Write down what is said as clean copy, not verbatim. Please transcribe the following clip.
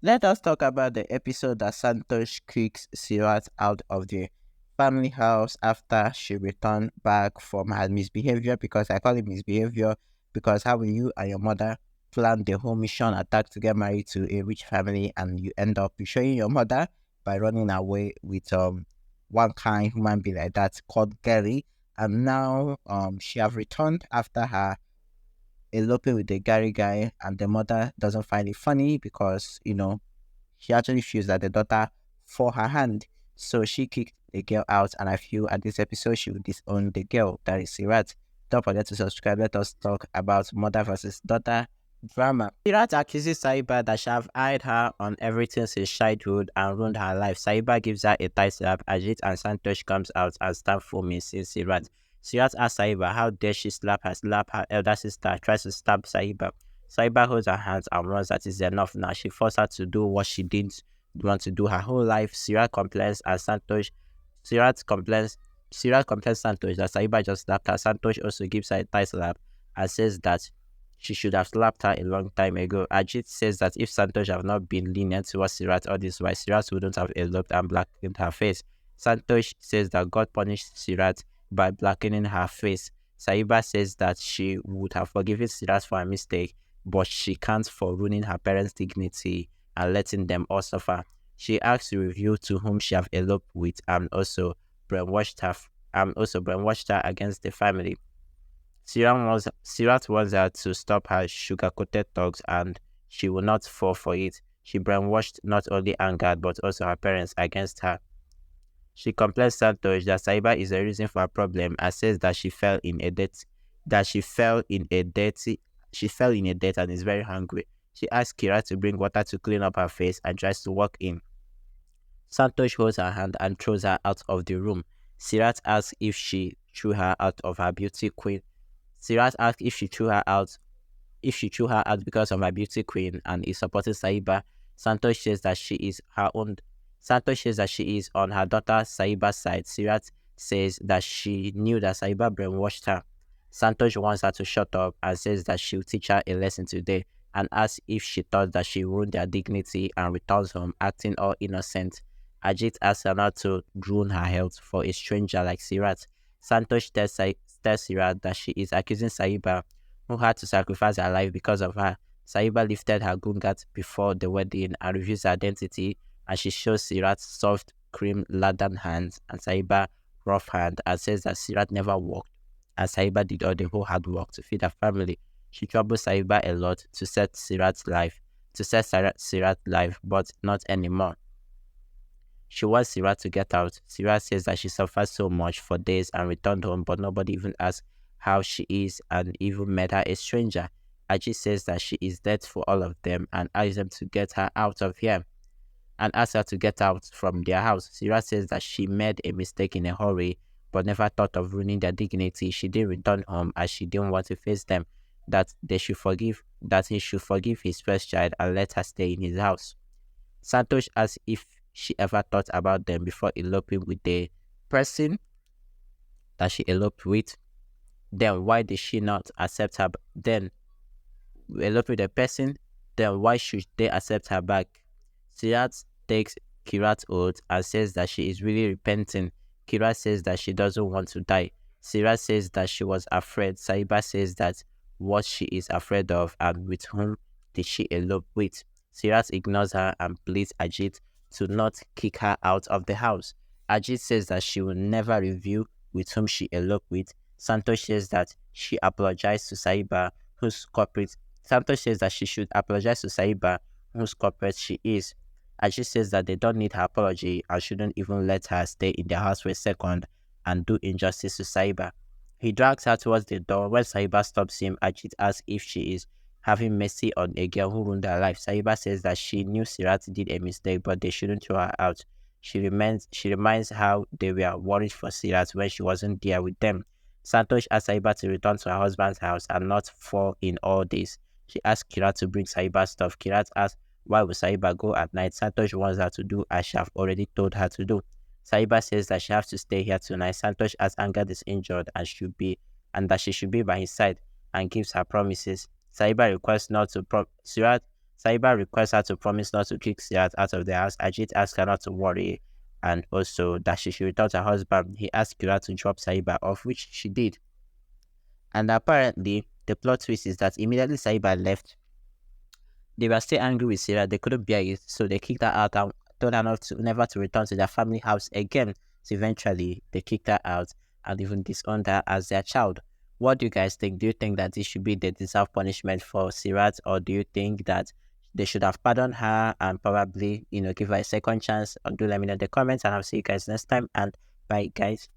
Let us talk about the episode that Santosh kicks Sirat out of the family house after she returned back from her misbehavior, because I call it misbehavior because how will you and your mother plan the whole mission attack to get married to a rich family and you end up showing your mother by running away with one kind human being like that called Gary, and now she have returned after her eloping with the Gary guy, and the mother doesn't find it funny because she actually feels that the daughter for her hand. So she kicked the girl out, and I feel at this episode she will disown the girl, that is Sirat. Don't forget to subscribe. Let us talk about mother versus daughter drama. Sirat accuses Saiba that she have eyed her on everything since childhood and ruined her life. Saiba gives her a tight slap. Ajit and Santosh comes out and start foaming since Sirat. Sirat asks Saiba how dare she slap her elder sister, tries to stab Saiba. Saiba holds her hands and runs that is enough now. She forced her to do what she didn't want to do her whole life. Sirat complains Sirat complains Santosh that Saiba just slapped her. Santosh also gives her a tight slap and says that she should have slapped her a long time ago. Ajit says that if Santosh have not been lenient towards Sirat all this while, Sirat wouldn't have eloped and blackened her face. Santosh says that God punished Sirat by blackening her face. Saiba says that she would have forgiven Sirat for a mistake, but she can't for ruining her parents' dignity and letting them all suffer. She asks to review to whom she have eloped with and also brainwashed her against the family. Sirat wants her to stop her sugar-coated talks and she will not fall for it. She brainwashed not only Angad but also her parents against her. She complains Santosh that Saiba is the reason for her problem and says that she fell in a debt and is very hungry. She asks Kira to bring water to clean up her face and tries to walk in. Santosh holds her hand and throws her out of the room. Sirat asks if she threw her out of her beauty queen. Sirat asks if she threw her out because of her beauty queen and is supporting Saiba. Santosh says that she is her own. Santosh says that she is on her daughter Saiba's side. Sirat says that she knew that Saiba brainwashed her. Santosh wants her to shut up and says that she'll teach her a lesson today and asks if she thought that she ruined their dignity and returns home acting all innocent. Ajit asks her not to ruin her health for a stranger like Sirat. Santosh tells Sirat that she is accusing Saiba, who had to sacrifice her life because of her. Saiba lifted her gungat before the wedding and reveals her identity, and she shows Sirat soft cream laden hands and Saiba rough hand and says that Sirat never worked and Saiba did all the whole hard work to feed her family. She troubles Saiba a lot to set Sirat's life, but not anymore. She wants Sirat to get out. Sirat says that she suffered so much for days and returned home, but nobody even asked how she is and even made her a stranger. Ajit says that she is dead for all of them and asks them to get her out of here and asks her to get out from their house. Sirat says that she made a mistake in a hurry but never thought of ruining their dignity. She didn't return home as she didn't want to face them, that he should forgive his first child and let her stay in his house. Santosh asks if she ever thought about them before eloping with the person that she eloped with. Then why did she not accept her? Then elope with the person. Then why should they accept her back? Sirat takes Kirat's oath and says that she is really repenting. Kirat says that she doesn't want to die. Sirat says that she was afraid. Saiba says that what she is afraid of and with whom did she elope with. Sirat ignores her and pleads Ajit to not kick her out of the house. Ajit says that she will never reveal with whom she eloped with. Santosh says that she apologized to Saiba, whose corporate. Santosh says that she should apologize to Saiba, whose corporate she is. Ajit says that they don't need her apology and shouldn't even let her stay in their house for a second and do injustice to Saiba. He drags her towards the door. When Saiba stops him, Ajit asks if she is having mercy on a girl who ruined her life. Saiba says that she knew Sirat did a mistake, but they shouldn't throw her out. She reminds how they were worried for Sirat when she wasn't there with them. Santosh asks Saiba to return to her husband's house and not fall in all this. She asks Kirat to bring Saiba stuff. Kirat asks why would Saiba go at night. Santosh wants her to do as she have already told her to do. Saiba says that she has to stay here tonight. Santosh asks Angad is injured and that she should be by his side and gives her promises. Saiba requests not to Sirat Saiba requests her to promise not to kick Sirat out of the house. Ajit asks her not to worry and also that she should return to her husband. He asked Kira to drop Saiba off, which she did. And apparently, the plot twist is that immediately Saiba left, they were still angry with Sarah. They couldn't bear it, so they kicked her out and told her not to, never to return to their family house again. So eventually, they kicked her out and even disowned her as their child. What do you guys think? Do you think that this should be the deserved punishment for Sirat, or do you think that they should have pardoned her and probably, give her a second chance? Or do let me know in the comments, and I'll see you guys next time. And bye, guys.